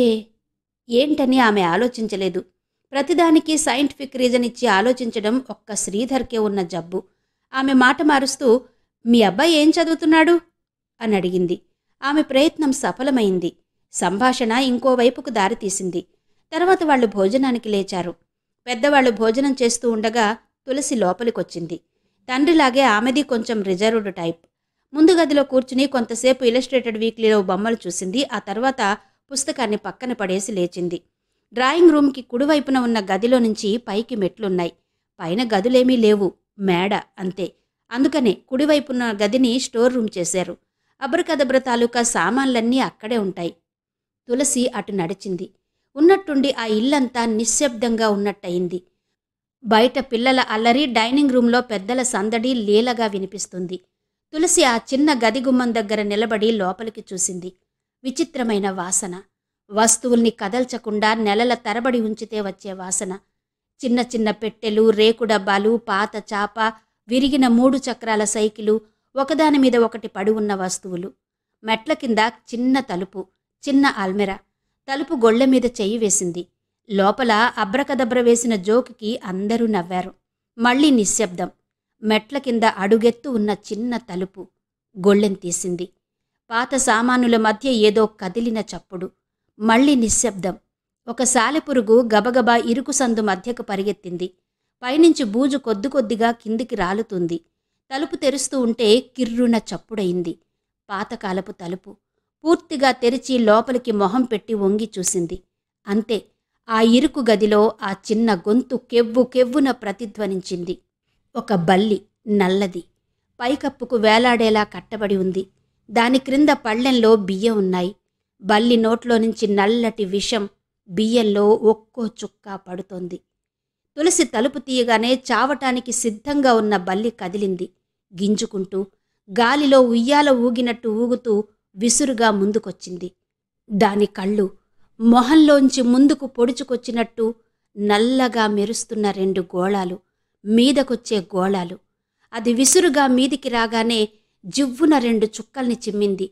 ఏంటని ఆమె ఆలోచించలేదు. ప్రతిదానికి సైంటిఫిక్ రీజన్ ఇచ్చి ఆలోచించడం ఒక్క శ్రీధర్కే ఉన్న జబ్బు. ఆమె మాట మారుస్తూ, మీ అబ్బాయి ఏం చదువుతున్నాడు అని అడిగింది. ఆమె ప్రయత్నం సఫలమైంది. సంభాషణ ఇంకోవైపుకు దారితీసింది. తర్వాత వాళ్లు భోజనానికి లేచారు. పెద్దవాళ్లు భోజనం చేస్తూ ఉండగా తులసి లోపలికొచ్చింది. తండ్రిలాగే ఆమెది కొంచెం రిజర్వ్డ్ టైప్. ముందు గదిలో కూర్చుని కొంతసేపు ఇలస్ట్రేటెడ్ వీక్లీలో బొమ్మలు చూసింది. ఆ తర్వాత పుస్తకాన్ని పక్కన పడేసి లేచింది. డ్రాయింగ్ రూమ్కి కుడివైపున ఉన్న గదిలో నుంచి పైకి మెట్లున్నాయి. పైన గదులేమీ లేవు, మేడ అంతే. అందుకనే కుడివైపున్న గదిని స్టోర్ రూమ్ చేశారు. అబ్రకదబ్ర తాలూకా సామాన్లన్నీ అక్కడే ఉంటాయి. తులసి అటు నడిచింది. ఉన్నట్టుండి ఆ ఇల్లంతా నిశ్శబ్దంగా ఉన్నట్టయింది. బయట పిల్లల అల్లరి, డైనింగ్ రూంలో పెద్దల సందడి లీలగా వినిపిస్తుంది. తులసి ఆ చిన్న గది గుమ్మం దగ్గర నిలబడి లోపలికి చూసింది. విచిత్రమైన వాసన. వస్తువుల్ని కదల్చకుండా నెలల తరబడి ఉంచితే వచ్చే వాసన. చిన్న చిన్న పెట్టెలు, రేకు డబ్బాలు, పాత చాప, విరిగిన 3 చక్రాల సైకిలు, ఒకదాని మీద ఒకటి పడి ఉన్న వస్తువులు. మెట్ల కింద చిన్న తలుపు, చిన్న అల్మెరా. తలుపు గొళ్ళె మీద చెయ్యి వేసింది. లోపల అబ్రకదబ్ర వేసిన జోకుకి అందరూ నవ్వారు. మళ్లీ నిశ్శబ్దం. మెట్ల కింద అడుగెత్తు ఉన్న చిన్న తలుపు. గొళ్ళెం తీసింది. పాత సామానుల మధ్య ఏదో కదిలిన చప్పుడు. మళ్లీ నిశ్శబ్దం. ఒక సాలెపురుగు గబగబా ఇరుకు సందు మధ్యకు పరిగెత్తింది. పైనుంచి బూజు కొద్ది కొద్దిగా కిందికి రాలుతుంది. తలుపు తెరుస్తూ ఉంటే కిర్రున చప్పుడయింది. పాతకాలపు తలుపు. పూర్తిగా తెరిచి లోపలికి మొహం పెట్టి వంగి చూసింది. అంతే. ఆ ఇరుకు గదిలో ఆ చిన్న గొంతు కెవ్వు కెవ్వున ప్రతిధ్వనించింది. ఒక బల్లి, నల్లది, పైకప్పుకు వేలాడేలా కట్టబడి ఉంది. దాని క్రింద పళ్ళెంలో బియ్యం ఉన్నాయి. బల్లి నోట్లో నుంచి నల్లటి విషం బియ్యంలో ఒక్కో చుక్క పడుతోంది. తులసి తలుపు తీయగానే చావటానికి సిద్ధంగా ఉన్న బల్లి కదిలింది. గింజుకుంటూ, గాలిలో ఉయ్యాల ఊగినట్టు ఊగుతూ విసురుగా ముందుకొచ్చింది. దాని కళ్ళు మొహంలోంచి ముందుకు పొడుచుకొచ్చినట్టు నల్లగా మెరుస్తున్న 2 గోళాలు, మీదకొచ్చే గోళాలు. అది విసురుగా మీదికి రాగానే జివ్వున 2 చుక్కల్ని చిమ్మింది.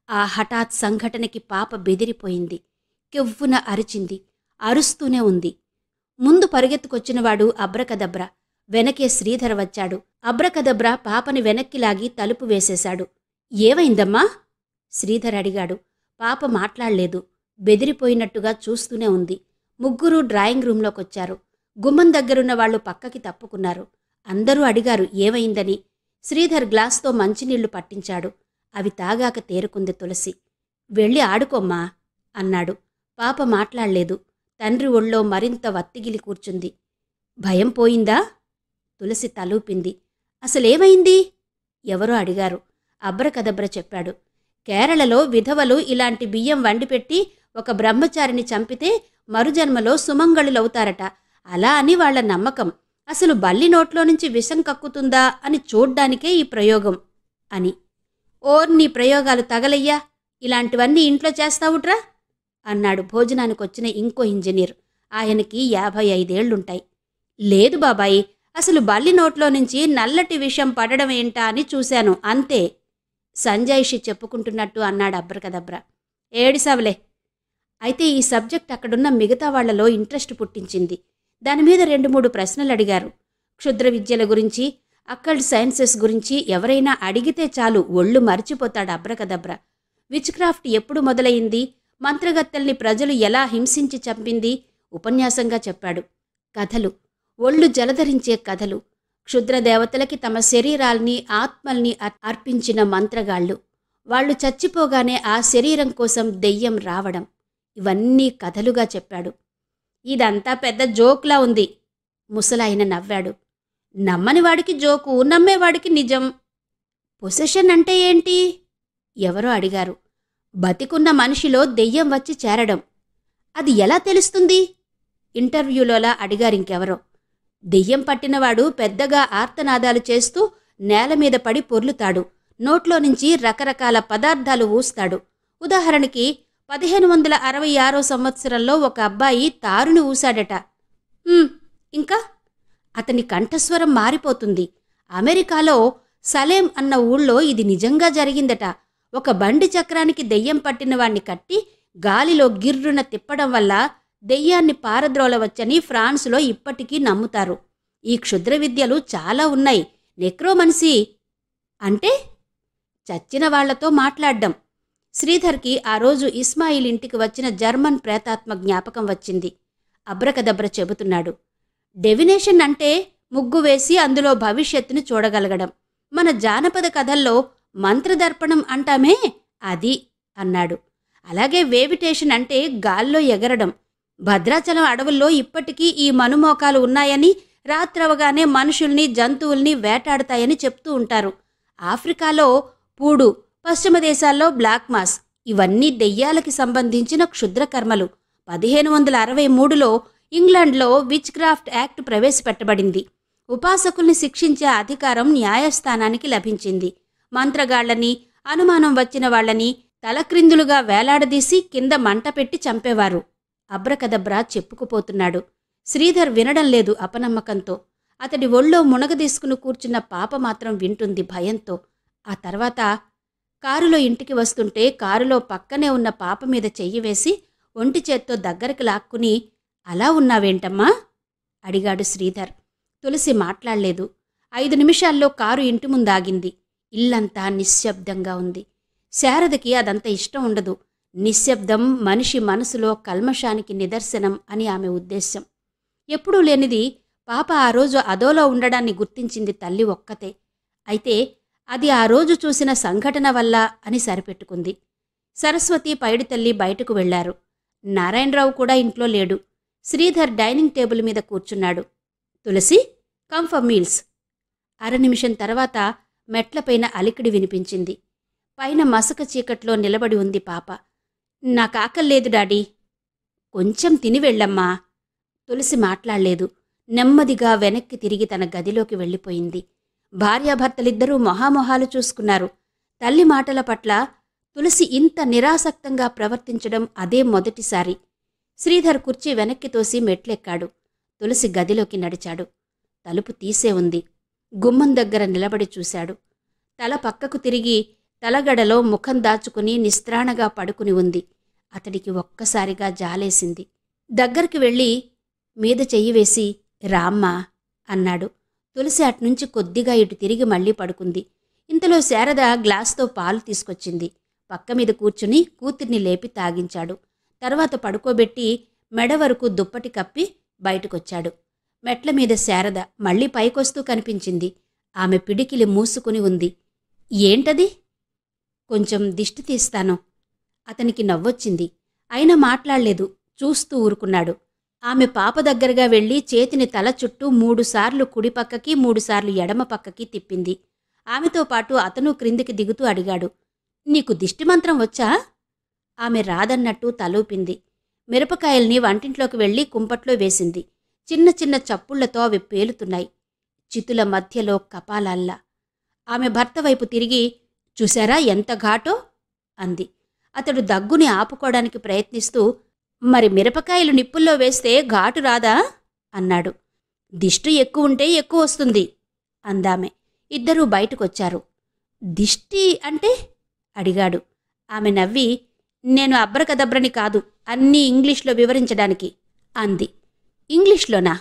ఆ హఠాత్ సంఘటనకి పాప బెదిరిపోయింది. కెవ్వున అరిచింది. అరుస్తూనే ఉంది. ముందు పరిగెత్తుకొచ్చినవాడు అబ్రకదబ్ర. వెనకే శ్రీధర్ వచ్చాడు. అబ్రకదబ్ర పాపని వెనక్కిలాగి తలుపు వేసేశాడు. ఏమైందమ్మా? శ్రీధర్ అడిగాడు. పాప మాట్లాడలేదు. బెదిరిపోయినట్టుగా చూస్తూనే ఉంది. ముగ్గురూ డ్రాయింగ్ రూంలోకొచ్చారు. గుమ్మం దగ్గరున్న వాళ్లు పక్కకి తప్పుకున్నారు. అందరూ అడిగారు ఏమైందని. శ్రీధర్ గ్లాస్తో మంచినీళ్లు పట్టించాడు. అవి తాగాక తేరుకుంది తులసి. వెళ్ళి ఆడుకోమ్మా అన్నాడు. పాప మాట్లాడలేదు. తండ్రి ఒళ్ళో మరింత వత్తిగిలి కూర్చుంది. భయం పోయిందా? తులసి తలూపింది. అసలేమైంది? ఎవరో అడిగారు. అబ్రకదబ్ర చెప్పాడు. కేరళలో విధవలు ఇలాంటి బియ్యం వండిపెట్టి ఒక బ్రహ్మచారిని చంపితే మరుజన్మలో సుమంగళులవుతారట. అలా అని వాళ్ల నమ్మకం. అసలు బల్లి నోట్లో నుంచి విషం కక్కుతుందా అని చూడ్డానికే ఈ ప్రయోగం అని. ఓర్నీ ప్రయోగాలు తగలయ్యా, ఇలాంటివన్నీ ఇంట్లో చేస్తావుట్రా అన్నాడు భోజనానికొచ్చిన ఇంకో ఇంజనీర్. ఆయనకి 55 ఏళ్లుంటాయి. లేదు బాబాయి, అసలు బల్లి నోట్లో నుంచి నల్లటి విషం పడడం ఏంటా అని చూశాను అంతే సంజయ్షి చెప్పుకుంటున్నట్టు అన్నాడు అబ్రకదబ్ర. ఏడిసావులే. అయితే ఈ సబ్జెక్ట్ అక్కడున్న మిగతా వాళ్లలో ఇంట్రెస్ట్ పుట్టించింది. దానిమీద 2-3 ప్రశ్నలు అడిగారు. క్షుద్ర విద్యల గురించి, అక్కల్ట్ సైన్సెస్ గురించి ఎవరైనా అడిగితే చాలు ఒళ్ళు మరిచిపోతాడు అబ్రకదబ్ర. విచ్ క్రాఫ్ట్ ఎప్పుడు మొదలయింది, మంత్రగత్తెల్ని ప్రజలు ఎలా హింసించి చంపింది ఉపన్యాసంగా చెప్పాడు. కథలు, ఒళ్ళు జలధరించే కథలు. క్షుద్రదేవతలకి తమ శరీరాల్ని, ఆత్మల్ని అర్పించిన మంత్రగాళ్లు. వాళ్ళు చచ్చిపోగానే ఆ శరీరం కోసం దెయ్యం రావడం, ఇవన్నీ కథలుగా చెప్పాడు. ఇదంతా పెద్ద జోక్లా ఉంది. ముసలాయన నవ్వాడు. నమ్మని వాడికి జోకు, నమ్మేవాడికి నిజం. పొసెషన్ అంటే ఏంటి? ఎవరో అడిగారు. బతికున్న మనిషిలో దెయ్యం వచ్చి చేరడం. అది ఎలా తెలుస్తుంది? ఇంటర్వ్యూలోలా అడిగారింకెవరో. దెయ్యం పట్టినవాడు పెద్దగా ఆర్తనాదాలు చేస్తూ నేలమీద పడి పొర్లుతాడు. నోట్లో నుంచి రకరకాల పదార్థాలు ఊస్తాడు. ఉదాహరణకి 1566 సంవత్సరంలో ఒక అబ్బాయి తారుని ఊశాడట. ఇంకా అతని కంఠస్వరం మారిపోతుంది. అమెరికాలో సలేం అన్న ఊళ్ళో ఇది నిజంగా జరిగిందట. ఒక బండి చక్రానికి దెయ్యం పట్టినవాణ్ణి కట్టి గాలిలో గిర్రున తిప్పడం వల్ల దెయ్యాన్ని పారద్రోలవచ్చని ఫ్రాన్సులో ఇప్పటికీ నమ్ముతారు. ఈ క్షుద్ర విద్యలు చాలా ఉన్నాయి. నెక్రోమన్సీ అంటే చచ్చిన వాళ్లతో మాట్లాడ్డం. శ్రీధర్కి ఆ రోజు ఇస్మాయిల్ ఇంటికి వచ్చిన జర్మన్ ప్రేతాత్మ జ్ఞాపకం వచ్చింది. అబ్రకదబ్ర చెబుతున్నాడు. డెవినేషన్ అంటే ముగ్గు వేసి అందులో భవిష్యత్తుని చూడగలగడం. మన జానపద కథల్లో మంత్రదర్పణం అంటామే అది అన్నాడు. అలాగే వేవిటేషన్ అంటే గాల్లో ఎగరడం. భద్రాచలం అడవుల్లో ఇప్పటికీ ఈ మనుమోకాలు ఉన్నాయని, రాత్రవగానే మనుషుల్ని జంతువుల్ని వేటాడతాయని చెప్తూ ఉంటారు. ఆఫ్రికాలో పూడు, పశ్చిమ దేశాల్లో బ్లాక్ మాస్, ఇవన్నీ దెయ్యాలకి సంబంధించిన క్షుద్రకర్మలు. 1563లో ఇంగ్లాండ్లో విచ్ క్రాఫ్ట్ యాక్ట్ ప్రవేశపెట్టబడింది. ఉపాసకుల్ని శిక్షించే అధికారం న్యాయస్థానానికి లభించింది. మంత్రగాళ్లని, అనుమానం వచ్చిన వాళ్లని తలక్రిందులుగా వేలాడదీసి కింద మంట పెట్టి చంపేవారు. అబ్రకదబ్రా చెప్పుకుపోతున్నాడు. శ్రీధర్ వినడం లేదు అపనమ్మకంతో. అతడి ఒళ్ళో మునగదీసుకుని కూర్చున్న పాప మాత్రం వింటుంది భయంతో. ఆ తర్వాత కారులో ఇంటికి వస్తుంటే కారులో పక్కనే ఉన్న పాప మీద చెయ్యి వేసి ఒంటి చేత్తో దగ్గరికి లాక్కుని, అలా ఉన్నావేంటమ్మా అడిగాడు శ్రీధర్. తులసి మాట్లాడలేదు. 5 నిమిషాల్లో కారు ఇంటి ముందాగింది. ఇల్లంతా నిశ్శబ్దంగా ఉంది. శారదకి అదంత ఇష్టం ఉండదు. నిశ్శబ్దం మనిషి మనసులో కల్మషానికి నిదర్శనం అని ఆమె ఉద్దేశ్యం. ఎప్పుడూ లేనిది పాప ఆ రోజు అదోలో ఉండడాన్ని గుర్తించింది తల్లి ఒక్కతే. అయితే అది ఆ రోజు చూసిన సంఘటన వల్ల అని సరిపెట్టుకుంది. సరస్వతి, పైడితల్లి బయటకు వెళ్లారు. నారాయణరావు కూడా ఇంట్లో లేడు. శ్రీధర్ డైనింగ్ టేబుల్ మీద కూర్చున్నాడు. తులసి, కమ్ ఫర్ మీల్స్. 1/2 నిమిషం తర్వాత మెట్లపైన అలికిడి వినిపించింది. పైన మసక చీకట్లో నిలబడి ఉంది పాప. నాకాకల్లేదు డాడీ. కొంచెం తిని వెళ్ళమ్మా. తులసి మాట్లాడలేదు. నెమ్మదిగా వెనక్కి తిరిగి తన గదిలోకి వెళ్ళిపోయింది. భార్యాభర్తలిద్దరూ మొహామొహాలు చూసుకున్నారు. తల్లి మాటల పట్ల తులసి ఇంత నిరాసక్తంగా ప్రవర్తించడం అదే మొదటిసారి. శ్రీధర్ కుర్చీ వెనక్కి తోసి మెట్లెక్కాడు. తులసి గదిలోకి నడిచాడు. తలుపు తీసే ఉంది. గుమ్మం దగ్గర నిలబడి చూశాడు. తల పక్కకు తిరిగి తలగడలో ముఖం దాచుకుని నిస్త్రాణగా పడుకుని ఉంది. అతడికి ఒక్కసారిగా జాలేసింది. దగ్గరికి వెళ్ళి మీద చెయ్యి వేసి, రామ్మా అన్నాడు. తులసి అట్నుంచి కొద్దిగా ఇటు తిరిగి మళ్లీ పడుకుంది. ఇంతలో శారద గ్లాస్తో పాలు తీసుకొచ్చింది. పక్క మీద కూర్చుని కూతుర్ని లేపి తాగించాడు. తర్వాత పడుకోబెట్టి మెడ వరకు దుప్పటి కప్పి బయటకొచ్చాడు. మెట్ల మీద శారద మళ్లీ పైకొస్తూ కనిపించింది. ఆమె పిడికిలి మూసుకుని ఉంది. ఏంటది? కొంచెం దిష్టి తీస్తాను. అతనికి నవ్వొచ్చింది. అయినా మాట్లాడలేదు. చూస్తూ ఊరుకున్నాడు. ఆమె పాప దగ్గరగా వెళ్లి చేతిని తల చుట్టూ 3 సార్లు కుడిపక్కకి 3 సార్లు ఎడమ పక్కకి తిప్పింది. ఆమెతో పాటు అతను క్రిందికి దిగుతూ అడిగాడు, నీకు దిష్టిమంత్రం వచ్చా? ఆమె రాదన్నట్టు తలూపింది. మిరపకాయల్ని వంటింట్లోకి వెళ్లి కుంపట్లో వేసింది. చిన్న చిన్న చప్పుళ్లతో అవి పేలుతున్నాయి. చితుల మధ్యలో కపాలాల్లా. ఆమె భర్త వైపు తిరిగి, చూశారా ఎంత ఘాటో అంది. అతడు దగ్గుని ఆపుకోవడానికి ప్రయత్నిస్తూ, మరి మిరపకాయలు నిప్పుల్లో వేస్తే ఘాటు రాదా అన్నాడు. దిష్టి ఎక్కువుంటే ఎక్కువ వస్తుంది అందామె. ఇద్దరూ బయటకొచ్చారు. దిష్టి అంటే అడిగాడు. ఆమె నవ్వి, నేను అబ్రకదబ్రని కాదు, అన్నీ ఇంగ్లీష్లో వివరించడానికి అంది. ఇంగ్లీష్లోనా?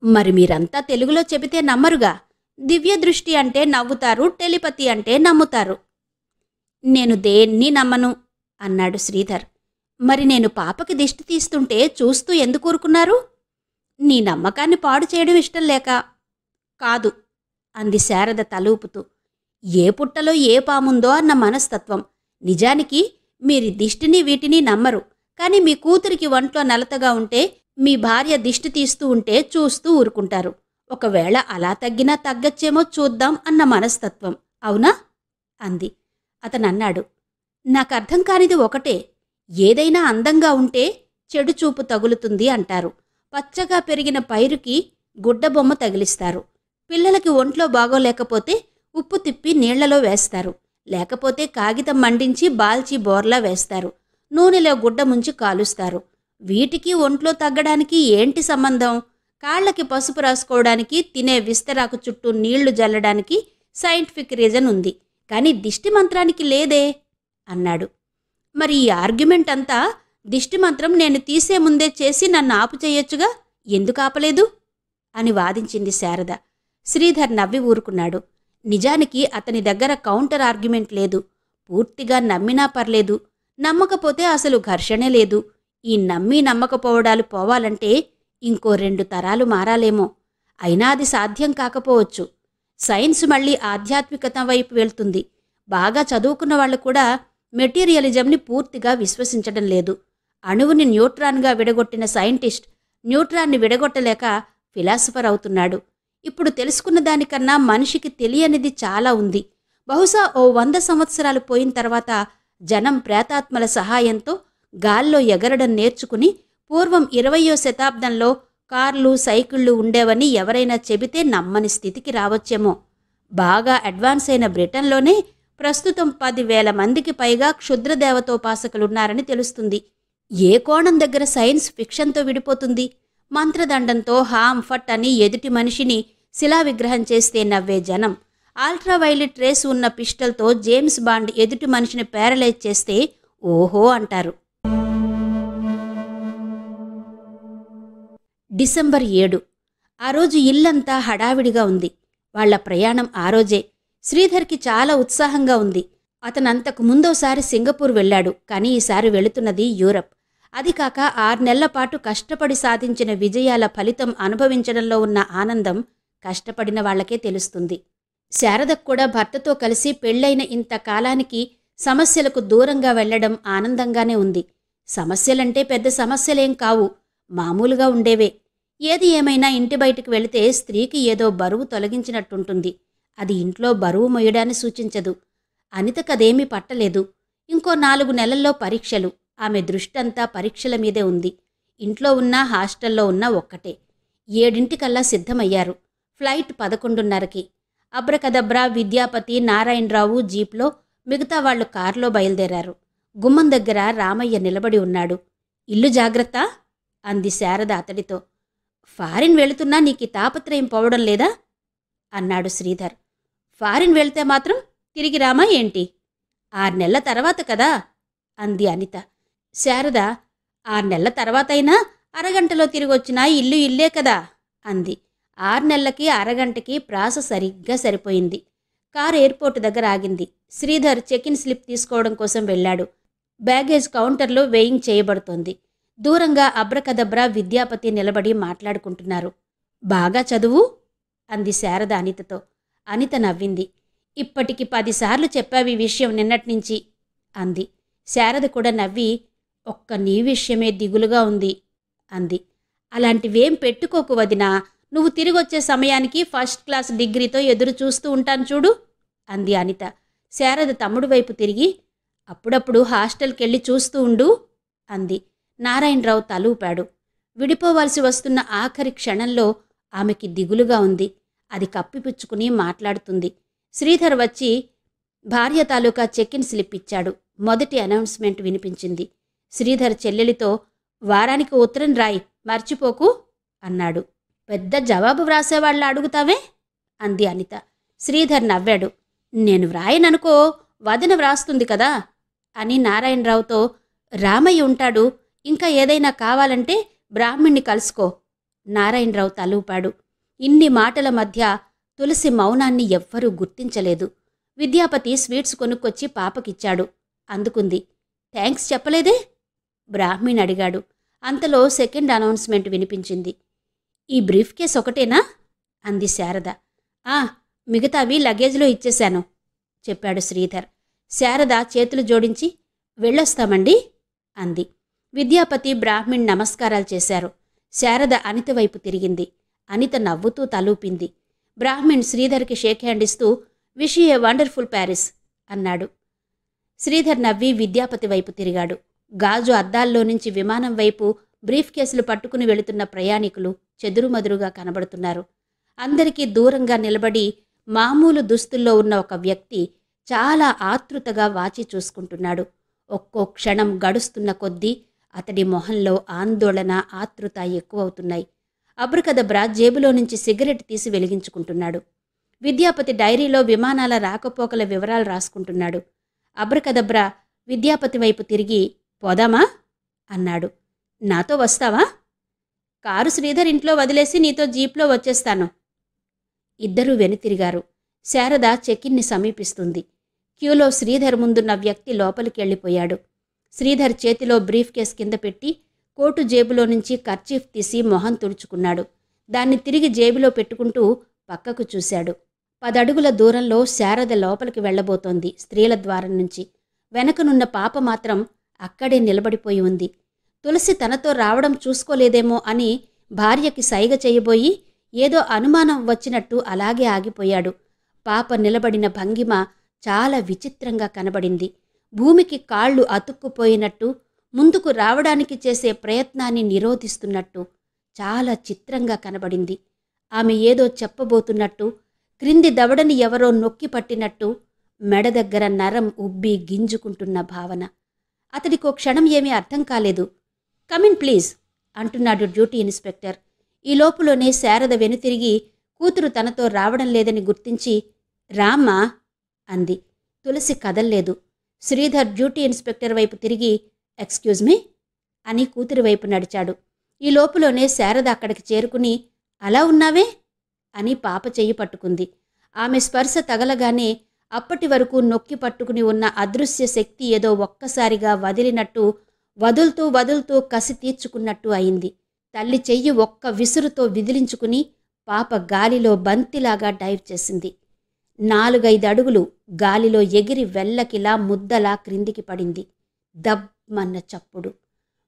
మరి మీరంతా తెలుగులో చెబితే నమ్మరుగా. దివ్య దృష్టి అంటే నవ్వుతారు, టెలిపతి అంటే నమ్ముతారు. నేను దేన్ని నమ్మను అన్నాడు శ్రీధర్. మరి నేను పాపకి దిష్టి తీస్తుంటే చూస్తూ ఎందుకు ఊరుకున్నారు? నీ నమ్మకాన్ని పాడు చేయడం ఇష్టం లేక. కాదు అంది శారద తలూపుతూ. ఏ పుట్టలో ఏ పాముందో అన్న మనస్తత్వం. నిజానికి మీరు దిష్టిని వీటిని నమ్మరు, కానీ మీ కూతురికి ఒంట్లో నలతగా ఉంటే మీ భార్య దిష్టి తీస్తూ ఉంటే చూస్తూ ఊరుకుంటారు. ఒకవేళ అలా తగ్గినా తగ్గచ్చేమో చూద్దాం అన్న మనస్తత్వం, అవునా అంది. అతనన్నాడు, నాకర్థం కానిది ఒకటే, ఏదైనా అందంగా ఉంటే చెడు చూపు తగులుతుంది అంటారు. పచ్చగా పెరిగిన పైరుకి గుడ్డబొమ్మ తగిలిస్తారు. పిల్లలకి ఒంట్లో బాగోలేకపోతే ఉప్పు తిప్పి నీళ్లలో వేస్తారు. లేకపోతే కాగితం మండించి బాల్చి బోర్లా వేస్తారు. నూనెలో గుడ్డ ముంచి కాలుస్తారు. వీటికి ఒంట్లో తగ్గడానికి ఏంటి సంబంధం? కాళ్లకి పసుపు రాసుకోవడానికి, తినే విస్తరాకు చుట్టూ నీళ్లు జల్లడానికి సైంటిఫిక్ రీజన్ ఉంది, కానీ దిష్టి మంత్రానికి లేదే అన్నాడు. మరి ఈ ఆర్గ్యుమెంట్ అంతా దిష్టి మంత్రం నేను తీసే ముందే చేసి నన్ను ఆపు చేయొచ్చుగా, ఎందుకు ఆపలేదు అని వాదించింది శారద. శ్రీధర్ నవ్వి ఊరుకున్నాడు. నిజానికి అతని దగ్గర కౌంటర్ ఆర్గ్యుమెంట్ లేదు. పూర్తిగా నమ్మినా పర్లేదు, నమ్మకపోతే అసలు ఘర్షణే లేదు. ఈ నమ్మి నమ్మకపోవడాలు పోవాలంటే ఇంకో 2 తరాలు మారాలేమో. అయినా అది సాధ్యం కాకపోవచ్చు. సైన్స్ మళ్ళీ ఆధ్యాత్మికత వైపు వెళ్తుంది. బాగా చదువుకున్న వాళ్ళు కూడా మెటీరియలిజంని పూర్తిగా విశ్వసించడం లేదు. అణువుని న్యూట్రాన్గా విడగొట్టిన సైంటిస్ట్ న్యూట్రాన్ని విడగొట్టలేక ఫిలాసఫర్ అవుతున్నాడు. ఇప్పుడు తెలుసుకున్న దానికన్నా మనిషికి తెలియనిది చాలా ఉంది. బహుశా ఓ 100 సంవత్సరాలు పోయిన తర్వాత జనం ప్రేతాత్మల సహాయంతో గాల్లో ఎగరడం నేర్చుకుని పూర్వం 20వ శతాబ్దంలో కార్లు, సైకిళ్లు ఉండేవని ఎవరైనా చెబితే నమ్మని స్థితికి రావచ్చేమో. బాగా అడ్వాన్స్ అయిన బ్రిటన్లోనే ప్రస్తుతం 10,000 మందికి పైగా క్షుద్రదేవతోపాసకులున్నారని తెలుస్తుంది. ఏ కోణం దగ్గర సైన్స్ ఫిక్షన్తో విడిపోతుంది? మంత్రదండంతో హామ్ ఫట్ అని ఎదుటి మనిషిని శిలా విగ్రహం చేస్తే నవ్వే జనం, అల్ట్రావైలెట్ రేస్ ఉన్న పిస్టల్తో జేమ్స్ బాండ్ ఎదుటి మనిషిని ప్యారలైజ్ చేస్తే ఓహో అంటారు. డిసెంబర్ 7. ఆ రోజు ఇల్లంతా హడావిడిగా ఉంది. వాళ్ల ప్రయాణం ఆ రోజే. శ్రీధర్కి చాలా ఉత్సాహంగా ఉంది. అతనంతకు ముందోసారి సింగపూర్ వెళ్ళాడు, కానీ ఈసారి వెళుతున్నది యూరప్. అది కాక 6 నెలల పాటు కష్టపడి సాధించిన విజయాల ఫలితం అనుభవించడంలో ఉన్న ఆనందం కష్టపడిన వాళ్లకే తెలుస్తుంది. శారదకు కూడా భర్తతో కలిసి పెళ్లైన ఇంతకాలానికి సమస్యలకు దూరంగా వెళ్లడం ఆనందంగానే ఉంది. సమస్యలంటే పెద్ద సమస్యలేం కావు, మామూలుగా ఉండేవే. ఏది ఏమైనా ఇంటి బయటికి వెళితే స్త్రీకి ఏదో బరువు తొలగించినట్టుంటుంది. అది ఇంట్లో బరువు మొయ్యడాన్ని సూచించదు. అనితకదేమీ పట్టలేదు. ఇంకో 4 నెలల్లో పరీక్షలు. ఆమె దృష్టంతా పరీక్షల మీదే ఉంది. ఇంట్లో ఉన్నా హాస్టల్లో ఉన్నా ఒక్కటే. 7 సిద్ధమయ్యారు. ఫ్లైట్ 11:30కి. అబ్రకదబ్రా, విద్యాపతి, నారాయణరావు జీప్లో, మిగతా వాళ్లు కారులో బయలుదేరారు. గుమ్మం దగ్గర రామయ్య నిలబడి ఉన్నాడు. ఇల్లు జాగ్రత్త అంది శారద అతడితో. ఫారిన్ వెళుతున్నా నీకు తాపత్రయం పోవడం లేదా అన్నాడు శ్రీధర్. ఫారిన్ వెళ్తే మాత్రం తిరిగి రామా ఏంటి? 6 నెలల తర్వాత కదా అంది అనిత. శారద, 6 నెలల తర్వాతైనా అరగంటలో తిరిగొచ్చినా ఇల్లు ఇల్లే కదా అంది. 6 నెలలకి అరగంటకి ప్రాస సరిగ్గా సరిపోయింది. కారు ఎయిర్పోర్ట్ దగ్గర ఆగింది. శ్రీధర్ చెక్-ఇన్ స్లిప్ తీసుకోవడం కోసం వెళ్ళాడు. బ్యాగేజ్ కౌంటర్లో వేయింగ్ చేయబడుతోంది. దూరంగా అబ్రకదబ్రా, విద్యాపతి నిలబడి మాట్లాడుకుంటున్నారు. బాగా చదువు అంది శారద అనితతో. అనిత నవ్వింది. ఇప్పటికి 10 సార్లు చెప్పావి విషయం నిన్నట్నుంచి అంది. శారద కూడా నవ్వి, ఒక్క నీ విషయమే దిగులుగా ఉంది అంది. అలాంటివేం పెట్టుకోకు వదినా, నువ్వు తిరిగొచ్చే సమయానికి ఫస్ట్ క్లాస్ డిగ్రీతో ఎదురు చూస్తూ ఉంటాను చూడు అంది అనిత. శారద తమ్ముడు వైపు తిరిగి, అప్పుడప్పుడు హాస్టల్కెళ్ళి చూస్తూ ఉండు అంది. నారాయణరావు తలూపాడు. విడిపోవాల్సి వస్తున్న ఆఖరి క్షణంలో ఆమెకి దిగులుగా ఉంది. అది కప్పిపుచ్చుకుని మాట్లాడుతుంది. శ్రీధర్ వచ్చి భార్య తాలూకా చెక్-ఇన్ స్లిప్ ఇచ్చాడు. మొదటి అనౌన్స్మెంట్ వినిపించింది. శ్రీధర్ చెల్లెలితో, వారానికి ఉత్తరం రాయి, మర్చిపోకు అన్నాడు. పెద్ద జవాబు వ్రాసేవాళ్ళ అడుగుతావే అంది అనిత. శ్రీధర్ నవ్వాడు. నేను వ్రాయననుకో, వదిన వ్రాస్తుంది కదా అని నారాయణరావుతో, రామయ్య ఉంటాడు, ఇంకా ఏదైనా కావాలంటే బ్రాహ్మణ్ణి కలుసుకో. నారాయణరావు తలూపాడు. ఇన్ని మాటల మధ్య తులసి మౌనాన్ని ఎవ్వరూ గుర్తించలేదు. విద్యాపతి స్వీట్స్ కొనుక్కొచ్చి పాపకిచ్చాడు. అందుకుంది. థ్యాంక్స్ చెప్పలేదే బ్రాహ్మణ్ అడిగాడు. అంతలో సెకండ్ అనౌన్స్మెంట్ వినిపించింది. ఈ బ్రీఫ్ కేస్ ఒకటేనా అంది శారద. మిగతావి లగేజ్లో ఇచ్చేశాను చెప్పాడు శ్రీధర్. శారద చేతులు జోడించి వెళ్ళొస్తామండి అంది. విద్యాపతి బ్రాహ్మణ్ నమస్కారాలు చేశారు. శారద అనిత వైపు తిరిగింది. అనిత నవ్వుతూ తలూపింది. బ్రాహ్మణ్ శ్రీధర్కి షేక్ హ్యాండ్ ఇస్తూ wish you a wonderful Paris అన్నాడు. శ్రీధర్ నవ్వి విద్యాపతి వైపు తిరిగాడు. గాజు అద్దాల్లో నుంచి విమానం వైపు బ్రీఫ్ కేసులు పట్టుకుని వెళుతున్న ప్రయాణికులు చెదురుమదురుగా కనబడుతున్నారు. అందరికీ దూరంగా నిలబడి మామూలు దుస్తుల్లో ఉన్న ఒక వ్యక్తి చాలా ఆతృతగా వాచి చూసుకుంటున్నాడు. ఒక్కో క్షణం గడుస్తున్న కొద్దీ అతడి మొహంలో ఆందోళన, ఆతృత ఎక్కువవుతున్నాయి. అబ్రకదబ్రా జేబులో నుంచి సిగరెట్ తీసి వెలిగించుకుంటున్నాడు. విద్యాపతి డైరీలో విమానాల రాకపోకల వివరాలు రాసుకుంటున్నాడు. అబ్రకదబ్రా విద్యాపతి వైపు తిరిగి పోదామా అన్నాడు. నాతో వస్తావా? కారు శ్రీధర్ ఇంట్లో వదిలేసి నీతో జీప్లో వచ్చేస్తాను. ఇద్దరూ వెనుతిరిగారు. శారద చెక్కిన్ని సమీపిస్తుంది. క్యూలో శ్రీధర్ ముందున్న వ్యక్తి లోపలికి వెళ్ళిపోయాడు. శ్రీధర్ చేతిలో బ్రీఫ్ కేస్ కింద పెట్టి కోటు జేబులో నుంచి కర్చీఫ్ తీసి మొహం తుడుచుకున్నాడు. దాన్ని తిరిగి జేబులో పెట్టుకుంటూ పక్కకు చూశాడు. 10 అడుగుల దూరంలో శారద లోపలికి వెళ్లబోతోంది స్త్రీల ద్వారం నుంచి. వెనకనున్న పాప మాత్రం అక్కడే నిలబడిపోయి ఉంది. తులసి తనతో రావడం చూసుకోలేదేమో అని భార్యకి సైగ చేయబోయి ఏదో అనుమానం వచ్చినట్టు అలాగే ఆగిపోయాడు. పాప నిలబడిన భంగిమ చాలా విచిత్రంగా కనబడింది. భూమికి కాళ్ళు అతుక్కుపోయినట్టు, ముందుకు రావడానికి చేసే ప్రయత్నాన్ని నిరోధిస్తున్నట్టు చాలా చిత్రంగా కనబడింది. ఆమె ఏదో చెప్పబోతున్నట్టు, క్రింది దవడని ఎవరో నొక్కి పట్టినట్టు, మెడ దగ్గర నరం ఉబ్బి గింజుకుంటున్న భావన. అతడికో క్షణం ఏమీ అర్థం కాలేదు. కమిన్ ప్లీజ్ అంటున్నాడు డ్యూటీ ఇన్స్పెక్టర్. ఈ లోపులోనే శారద వెనుతిరిగి కూతురు తనతో రావడం లేదని గుర్తించి రామ్మా అంది. తులసి కదల్లేదు. శ్రీధర్ డ్యూటీ ఇన్స్పెక్టర్ వైపు తిరిగి ఎక్స్క్యూజ్ మీ అని కూతురి వైపు నడిచాడు. ఈ లోపులోనే శారద అక్కడికి చేరుకుని అలా ఉన్నావే అని పాప చెయ్యి పట్టుకుంది. ఆమె స్పర్శ తగలగానే అప్పటి వరకు నొక్కి పట్టుకుని ఉన్న అదృశ్య శక్తి ఏదో ఒక్కసారిగా వదిలినట్టు, వదులుతూ వదులుతూ కసి తీర్చుకున్నట్టు అయింది. తల్లి చెయ్యి ఒక్క విసురుతో విదిలించుకుని పాప గాలిలో బంతిలాగా డైవ్ చేసింది. 4-5 అడుగులు గాలిలో ఎగిరి వెల్లకిలా ముద్దలా క్రిందికి పడింది. దబ్బమన్న చప్పుడు.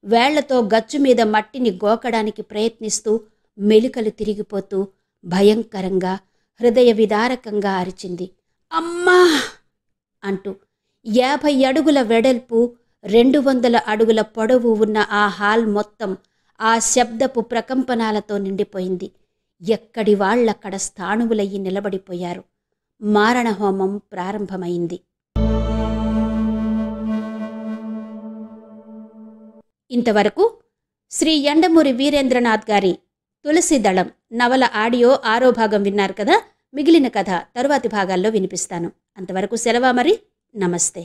వేళ్లతో గచ్చుమీద మట్టిని గోకడానికి ప్రయత్నిస్తూ మెలికలు తిరిగిపోతూ భయంకరంగా, హృదయ విదారకంగా అరిచింది. అమ్మా అంటూ. 50 అడుగుల వెడల్పు, 200 అడుగుల పొడవు ఉన్న ఆ హాల్ మొత్తం ఆ శబ్దపు ప్రకంపనాలతో నిండిపోయింది. ఎక్కడి వాళ్ళక్కడ స్థాణువులయ్యి నిలబడిపోయారు. మారణహోమం ప్రారంభమైంది. ఇంతవరకు శ్రీ యండమూరి వీరేంద్రనాథ్ గారి తులసీదళం నవల ఆడియో 6వ భాగం విన్నారు కదా. మిగిలిన కథ తరువాతి భాగాల్లో వినిపిస్తాను. అంతవరకు సెలవా మరి. నమస్తే.